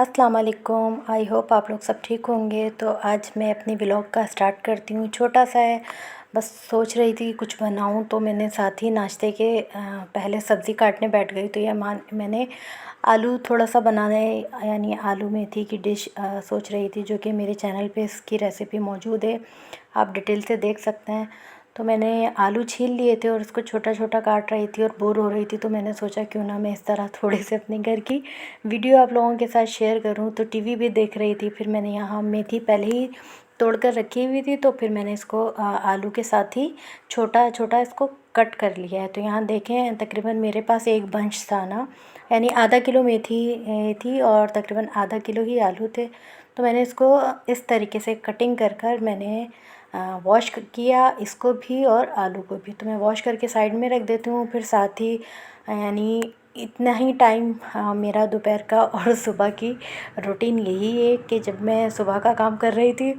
अस्सलाम वालेकुम। I hope आप लोग सब ठीक होंगे। तो आज मैं अपनी व्लॉग का स्टार्ट करती हूँ। छोटा सा है, बस सोच रही थी कुछ बनाऊँ, तो मैंने साथ ही नाश्ते के पहले सब्ज़ी काटने बैठ गई। तो यह मैंने आलू थोड़ा सा बनाने, यानी आलू मेथी की डिश सोच रही थी, जो कि मेरे चैनल पे इसकी रेसिपी मौजूद है, आप डिटेल से देख सकते हैं। तो मैंने आलू छील लिए थे और उसको छोटा छोटा काट रही थी और बोर हो रही थी, तो मैंने सोचा क्यों ना मैं इस तरह थोड़े से अपने घर की वीडियो आप लोगों के साथ शेयर करूं। तो टीवी भी देख रही थी, फिर मैंने यहाँ मेथी पहले ही तोड़ कर रखी हुई थी, तो फिर मैंने इसको आलू के साथ ही छोटा छोटा इसको कट कर लिया है। तो यहाँ देखें, तकरीबन मेरे पास एक बंच था ना, यानी आधा किलो मेथी थी और तकरीबन आधा किलो ही आलू थे। तो मैंने इसको इस तरीके से कटिंग कर कर मैंने वॉश किया, इसको भी और आलू को भी। तो मैं वॉश करके साइड में रख देती हूँ। फिर साथ ही यानी इतना ही टाइम मेरा दोपहर का और सुबह की रूटीन यही है कि जब मैं सुबह का काम कर रही थी,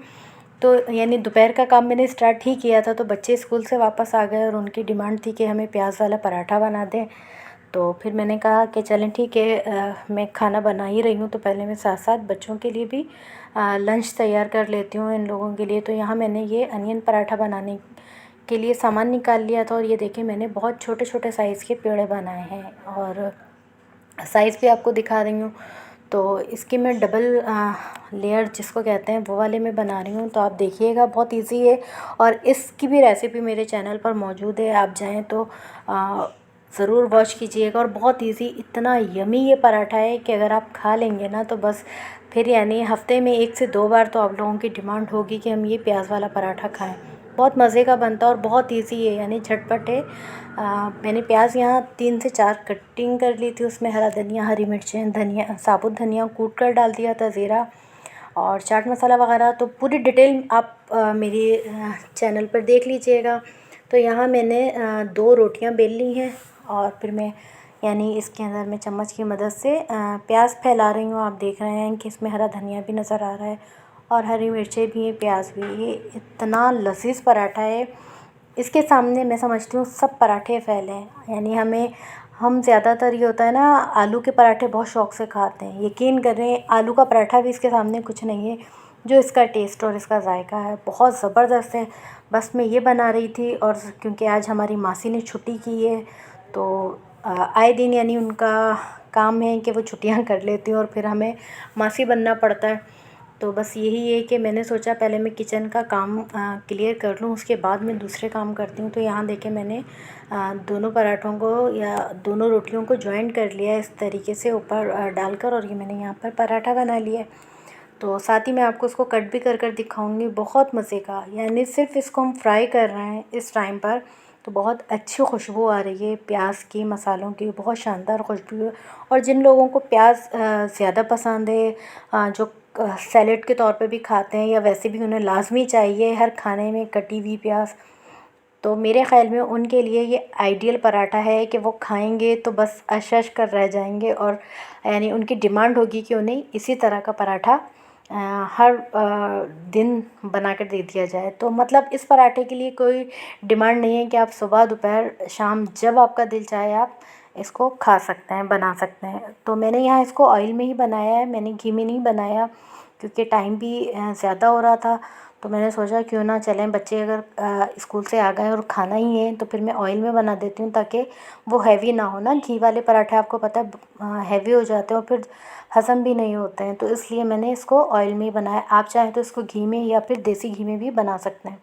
तो यानी दोपहर का काम मैंने स्टार्ट ही किया था, तो बच्चे स्कूल से वापस आ गए और उनकी डिमांड थी कि हमें प्याज वाला पराठा बना दें। तो फिर मैंने कहा कि चलें ठीक है, मैं खाना बना ही रही हूँ, तो पहले मैं साथ साथ बच्चों के लिए भी लंच तैयार कर लेती हूँ इन लोगों के लिए। तो यहाँ मैंने ये अनियन पराठा बनाने के लिए सामान निकाल लिया था, और ये देखिए मैंने बहुत छोटे छोटे साइज़ के पेड़े बनाए हैं और साइज़ भी आपको दिखा रही हूँ। तो इसकी मैं डबल लेयर जिसको कहते हैं वो वाले में बना रही हूँ। तो आप देखिएगा, बहुत इजी है और इसकी भी रेसिपी मेरे चैनल पर मौजूद है, आप जाएँ तो ज़रूर वॉच कीजिएगा। और बहुत इजी, इतना यमी ये पराठा है कि अगर आप खा लेंगे ना, तो बस फिर यानी हफ्ते में 1 से 2 बार तो आप लोगों की डिमांड होगी कि हम ये प्याज वाला पराठा खाएं। बहुत मज़े का बनता है और बहुत इजी है, यानी झटपट है। मैंने प्याज यहाँ 3 से 4 कटिंग कर ली थी, उसमें हरा धनिया, हरी मिर्चें, धनिया, साबुत धनिया कूट कर डाल दिया था, ज़ीरा और चाट मसाला वगैरह। तो पूरी डिटेल आप मेरी चैनल पर देख लीजिएगा। तो यहाँ मैंने 2 रोटियाँ बेल ली हैं और फिर मैं यानी इसके अंदर मैं चम्मच की मदद से प्याज फैला रही हूँ। आप देख रहे हैं कि इसमें हरा धनिया भी नज़र आ रहा है और हरी मिर्चें भी हैं, प्याज भी। ये इतना लजीज पराठा है, इसके सामने मैं समझती हूँ सब पराठे फैले हैं। यानी हम ज़्यादातर ये होता है ना, आलू के पराठे बहुत शौक़ से खाते हैं, यकीन करें आलू का पराठा भी इसके सामने कुछ नहीं है। जो इसका टेस्ट और इसका जायका है बहुत ज़बरदस्त है। बस मैं ये बना रही थी, और क्योंकि आज हमारी मासी ने छुट्टी की है, तो आए दिन यानी उनका काम है कि वो छुट्टियां कर लेती हैं और फिर हमें मासी बनना पड़ता है। तो बस यही है कि मैंने सोचा पहले मैं किचन का काम क्लियर कर लूँ, उसके बाद मैं दूसरे काम करती हूँ। तो यहाँ देखें, मैंने दोनों पराठों को या दोनों रोटियों को जॉइन कर लिया इस तरीके से ऊपर डालकर, और ये मैंने यहाँ पर पराठा बना लिया है। तो साथ ही मैं आपको उसको कट भी कर दिखाऊंगी, बहुत मज़े का। यानी सिर्फ इसको हम फ्राई कर रहे हैं इस टाइम पर, तो बहुत अच्छी खुशबू आ रही है प्याज की, मसालों की बहुत शानदार खुशबू है। और जिन लोगों को प्याज ज़्यादा पसंद है, जो सैलेड के तौर पे भी खाते हैं या वैसे भी उन्हें लाजमी चाहिए हर खाने में कटी हुई प्याज, तो मेरे ख़्याल में उनके लिए ये आइडियल पराठा है कि वो खाएंगे तो बस अश कर रह जाएंगे। और यानी उनकी डिमांड होगी कि उन्हें इसी तरह का पराठा हर दिन बना कर दे दिया जाए। तो मतलब इस पराठे के लिए कोई डिमांड नहीं है कि आप सुबह दोपहर शाम जब आपका दिल चाहे आप इसको खा सकते हैं, बना सकते हैं। तो मैंने यहाँ इसको ऑयल में ही बनाया है, मैंने घी में नहीं बनाया, क्योंकि टाइम भी ज़्यादा हो रहा था। तो मैंने सोचा क्यों ना चलें, बच्चे अगर स्कूल से आ गए और खाना ही है तो फिर मैं ऑयल में बना देती हूँ, ताकि वो हैवी ना हो ना। घी वाले पराठे आपको पता है हैवी हो जाते हैं और फिर हज़म भी नहीं होते हैं, तो इसलिए मैंने इसको ऑयल में ही बनाया। आप चाहें तो इसको घी में या फिर देसी घी में भी बना सकते हैं।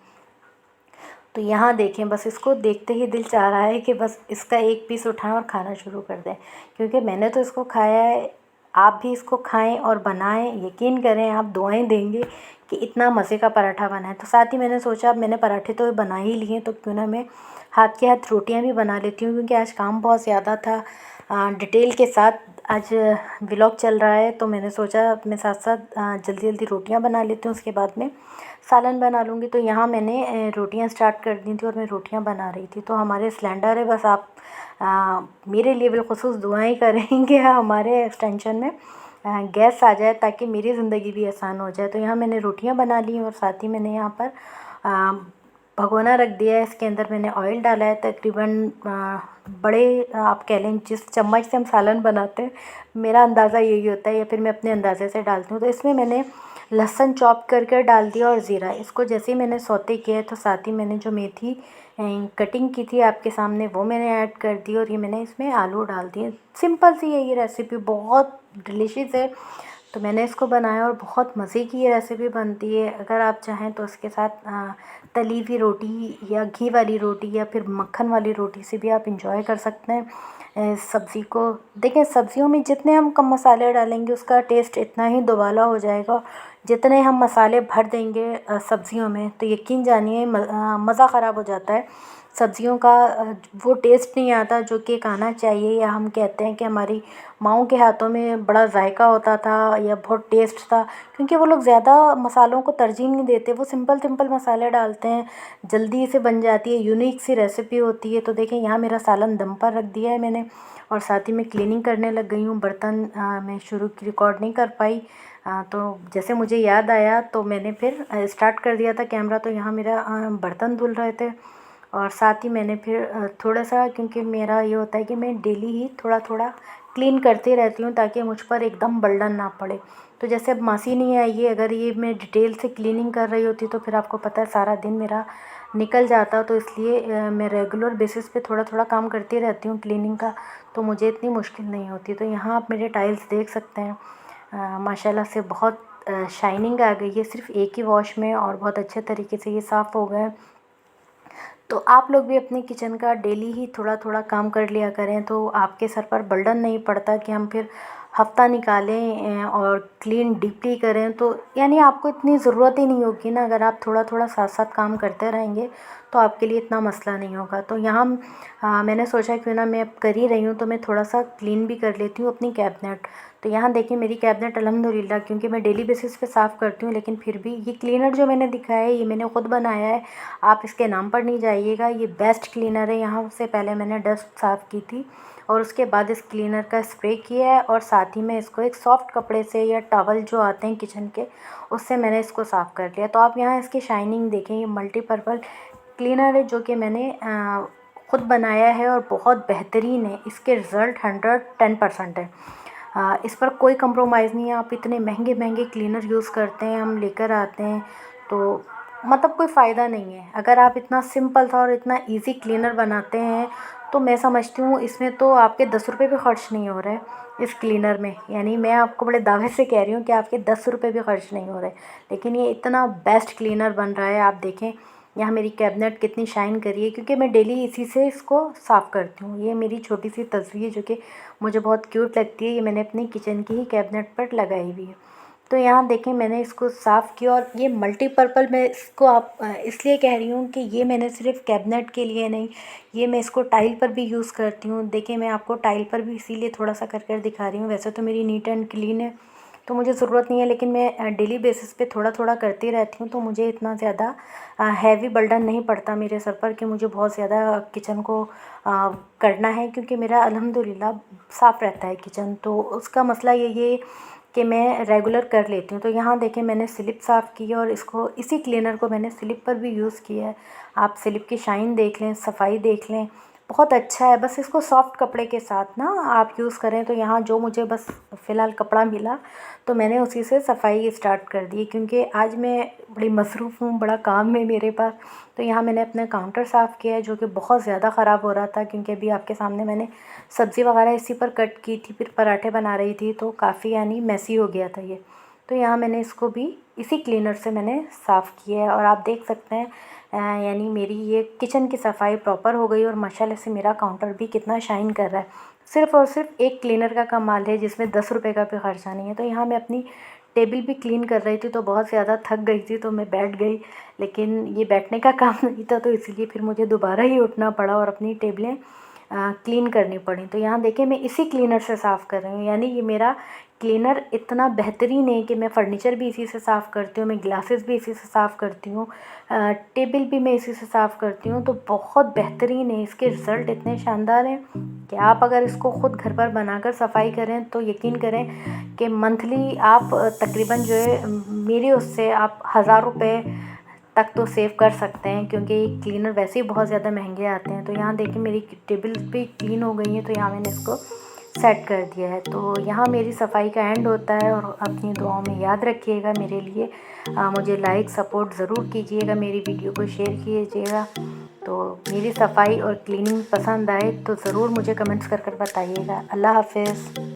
तो यहाँ देखें, बस इसको देखते ही दिल चाह रहा है कि बस इसका एक पीस उठाएं और खाना शुरू कर दें, क्योंकि मैंने तो इसको खाया है। आप भी इसको खाएं और बनाएं, यकीन करें आप दुआएं देंगे कि इतना मज़े का पराठा बना है। तो साथ ही मैंने सोचा अब मैंने पराठे तो बना ही लिए, तो क्यों ना मैं हाथ के हाथ रोटियां भी बना लेती हूँ, क्योंकि आज काम बहुत ज़्यादा था। डिटेल के साथ आज व्लॉग चल रहा है, तो मैंने सोचा मैं साथ साथ जल्दी जल्दी रोटियां बना लेती हूँ, उसके बाद में सालन बना लूँगी। तो यहाँ मैंने रोटियां स्टार्ट कर दी थी और मैं रोटियां बना रही थी। तो हमारे सिलेंडर है, बस आप मेरे लिए बिलखुसूस दुआएं करेंगे हमारे एक्सटेंशन में गैस आ जाए, ताकि मेरी ज़िंदगी भी आसान हो जाए। तो यहाँ मैंने रोटियां बना ली और साथ ही मैंने यहाँ पर भगोना रख दिया है, इसके अंदर मैंने ऑयल डाला है, तकरीबन बड़े आप कह लें जिस चम्मच से हम सालन बनाते हैं, मेरा अंदाज़ा यही होता है, या फिर मैं अपने अंदाज़े से डालती हूँ। तो इसमें मैंने लहसुन चॉप करके डाल दिया और ज़ीरा। इसको जैसे ही मैंने सौते किया है तो साथ ही मैंने जो मेथी कटिंग की थी आपके सामने वो मैंने ऐड कर दी, और ये मैंने इसमें आलू डाल दिए। सिंपल सी है ये रेसिपी, बहुत डिलीशियस है। तो मैंने इसको बनाया और बहुत मज़े की ये रेसिपी बनती है। अगर आप चाहें तो इसके साथ तली हुई रोटी या घी वाली रोटी या फिर मक्खन वाली रोटी से भी आप इंजॉय कर सकते हैं सब्ज़ी को। देखें, सब्ज़ियों में जितने हम कम मसाले डालेंगे उसका टेस्ट इतना ही दुबाला हो जाएगा। जितने हम मसाले भर देंगे सब्ज़ियों में, तो यकीन जानिए मज़ा ख़राब हो जाता है सब्ज़ियों का। वो टेस्ट नहीं आता जो कि एक आना चाहिए, या हम कहते हैं कि हमारी माँओं के हाथों में बड़ा जायका होता था या बहुत टेस्ट था, क्योंकि वो लोग ज़्यादा मसालों को तरजीह नहीं देते। वो सिंपल सिंपल मसाले डालते हैं, जल्दी से बन जाती है, यूनिक सी रेसिपी होती है। तो देखें, यहाँ मेरा सालन दम पर रख दिया है मैंने, और साथ ही मैं क्लीनिंग करने लग गई हूँ। बर्तन मैं शुरू की रिकॉर्ड नहीं कर पाई, तो जैसे मुझे याद आया तो मैंने फिर स्टार्ट कर दिया था कैमरा। तो यहाँ मेरा बर्तन धुल रहे थे, और साथ ही मैंने फिर थोड़ा सा, क्योंकि मेरा ये होता है कि मैं डेली ही थोड़ा थोड़ा क्लीन करती रहती हूँ ताकि मुझ पर एकदम बर्डन ना पड़े। तो जैसे अब मासी नहीं आई है, अगर ये मैं डिटेल से क्लीनिंग कर रही होती तो फिर आपको पता है सारा दिन मेरा निकल जाता। तो इसलिए मैं रेगुलर बेसिस पे थोड़ा थोड़ा काम करती रहती हूँ क्लीनिंग का, तो मुझे इतनी मुश्किल नहीं होती। तो यहाँ आप मेरे टाइल्स देख सकते हैं, माशाल्लाह से बहुत शाइनिंग आ गई है सिर्फ एक ही वॉश में, और बहुत अच्छे तरीके से ये साफ़ हो गए। तो आप लोग भी अपने किचन का डेली ही थोड़ा थोड़ा काम कर लिया करें, तो आपके सर पर बर्डन नहीं पड़ता कि हम फिर हफ्ता निकालें और क्लीन डीपली करें। तो यानी आपको इतनी ज़रूरत ही नहीं होगी ना, अगर आप थोड़ा थोड़ा साथ साथ काम करते रहेंगे तो आपके लिए इतना मसला नहीं होगा। तो यहाँ मैंने सोचा क्यों ना, मैं अब कर ही रही हूँ तो मैं थोड़ा सा क्लीन भी कर लेती हूँ अपनी कैबिनेट। तो यहाँ देखिए मेरी कैबिनेट अल्हम्दुलिल्लाह, क्योंकि मैं डेली बेसिस पे साफ़ करती हूँ, लेकिन फिर भी ये क्लीनर जो मैंने दिखाया है ये मैंने ख़ुद बनाया है। आप इसके नाम पर नहीं जाइएगा, ये बेस्ट क्लीनर है। यहाँ से पहले मैंने डस्ट साफ़ की थी और उसके बाद इस क्लीनर का स्प्रे किया है, और साथ ही मैं इसको एक सॉफ्ट कपड़े से या टॉवल जो आते हैं किचन के, उससे मैंने इसको साफ़ कर लिया। तो आप यहाँ इसकी शाइनिंग देखें, ये मल्टीपर्पल क्लीनर है जो कि मैंने ख़ुद बनाया है और बहुत बेहतरीन है। इसके रिज़ल्ट 110% है। इस पर कोई कंप्रोमाइज़ नहीं है। आप इतने महंगे महंगे क्लीनर यूज़ करते हैं, हम लेकर आते हैं, तो मतलब कोई फ़ायदा नहीं है। अगर आप इतना सिंपल सा और इतना इजी क्लीनर बनाते हैं तो मैं समझती हूँ इसमें तो आपके 10 रुपये भी ख़र्च नहीं हो रहे इस क्लीनर में। यानी मैं आपको बड़े दावे से कह रही हूँ कि आपके 10 रुपये भी ख़र्च नहीं हो रहे, लेकिन ये इतना बेस्ट क्लीनर बन रहा है। आप देखें यहाँ मेरी कैबिनेट कितनी शाइन करी है, क्योंकि मैं डेली इसी से इसको साफ़ करती हूँ। ये मेरी छोटी सी तस्वीर जो कि मुझे बहुत क्यूट लगती है, ये मैंने अपनी किचन की ही कैबिनेट पर लगाई हुई है। तो यहाँ देखें मैंने इसको साफ़ किया, और ये मल्टीपर्पल मैं इसको आप इसलिए कह रही हूँ कि ये मैंने सिर्फ कैबिनेट के लिए नहीं, ये मैं इसको टाइल पर भी यूज़ करती हूँ। देखिए मैं आपको टाइल पर भी इसीलिए थोड़ा सा कर कर दिखा रही हूँ। वैसे तो मेरी नीट एंड क्लीन है तो मुझे ज़रूरत नहीं है, लेकिन मैं डेली बेसिस पे थोड़ा थोड़ा करती रहती हूँ, तो मुझे इतना ज़्यादा हैवी बर्डन नहीं पड़ता मेरे सर पर कि मुझे बहुत ज़्यादा किचन को करना है, क्योंकि मेरा अल्हम्दुलिल्लाह साफ़ रहता है किचन। तो उसका मसला ये कि मैं रेगुलर कर लेती हूँ। तो यहाँ देखें मैंने स्लिप साफ़ की है, और इसको इसी क्लीनर को मैंने स्लिप पर भी यूज़ किया है। आप स्लिप की शाइन देख लें, सफाई देख लें, बहुत अच्छा है। बस इसको सॉफ्ट कपड़े के साथ ना आप यूज़ करें। तो यहाँ जो मुझे बस फ़िलहाल कपड़ा मिला तो मैंने उसी से सफाई स्टार्ट कर दी, क्योंकि आज मैं बड़ी मसरूफ़ हूँ, बड़ा काम है मेरे पास। तो यहाँ मैंने अपना काउंटर साफ़ किया है जो कि बहुत ज़्यादा ख़राब हो रहा था, क्योंकि अभी आपके सामने मैंने सब्ज़ी वगैरह इसी पर कट की थी, फिर पराठे बना रही थी, तो काफ़ी यानी मैसी हो गया था ये। तो यहाँ मैंने इसको भी इसी क्लीनर से मैंने साफ़ किया है, और आप देख सकते हैं यानी मेरी ये किचन की सफाई प्रॉपर हो गई, और माशाल्लाह से मेरा काउंटर भी कितना शाइन कर रहा है। सिर्फ़ और सिर्फ एक क्लीनर का कमाल है जिसमें 10 रुपये का भी खर्चा नहीं है। तो यहाँ मैं अपनी टेबल भी क्लीन कर रही थी, तो बहुत ज़्यादा थक गई थी तो मैं बैठ गई, लेकिन ये बैठने का काम नहीं था, तो इसलिए फिर मुझे दोबारा ही उठना पड़ा और अपनी टेबलें क्लीन करनी पड़ी। तो यहाँ देखिए मैं इसी क्लीनर से साफ़ कर रही हूँ। यानी ये मेरा क्लीनर इतना बेहतरीन है कि मैं फ़र्नीचर भी इसी से साफ़ करती हूँ, मैं ग्लासेस भी इसी से साफ़ करती हूँ, टेबल भी मैं इसी से साफ़ करती हूँ। तो बहुत बेहतरीन है, इसके रिज़ल्ट इतने शानदार हैं कि आप अगर इसको ख़ुद घर पर बनाकर सफाई करें तो यकीन करें कि मंथली आप तकरीबन जो है मेरे उससे आप 1000 रुपये तक तो सेव कर सकते हैं, क्योंकि क्लीनर वैसे ही बहुत ज़्यादा महंगे आते हैं। तो यहाँ देखिए मेरी टेबल भी क्लीन हो गई है, तो यहाँ मैंने इसको सेट कर दिया है। तो यहाँ मेरी सफाई का एंड होता है, और अपनी दुआओं में याद रखिएगा मेरे लिए। मुझे लाइक सपोर्ट ज़रूर कीजिएगा, मेरी वीडियो को शेयर कीजिएगा। तो मेरी सफाई और क्लीनिंग पसंद आए तो ज़रूर मुझे कमेंट्स कर बताइएगा। अल्लाह हाफ़िज़।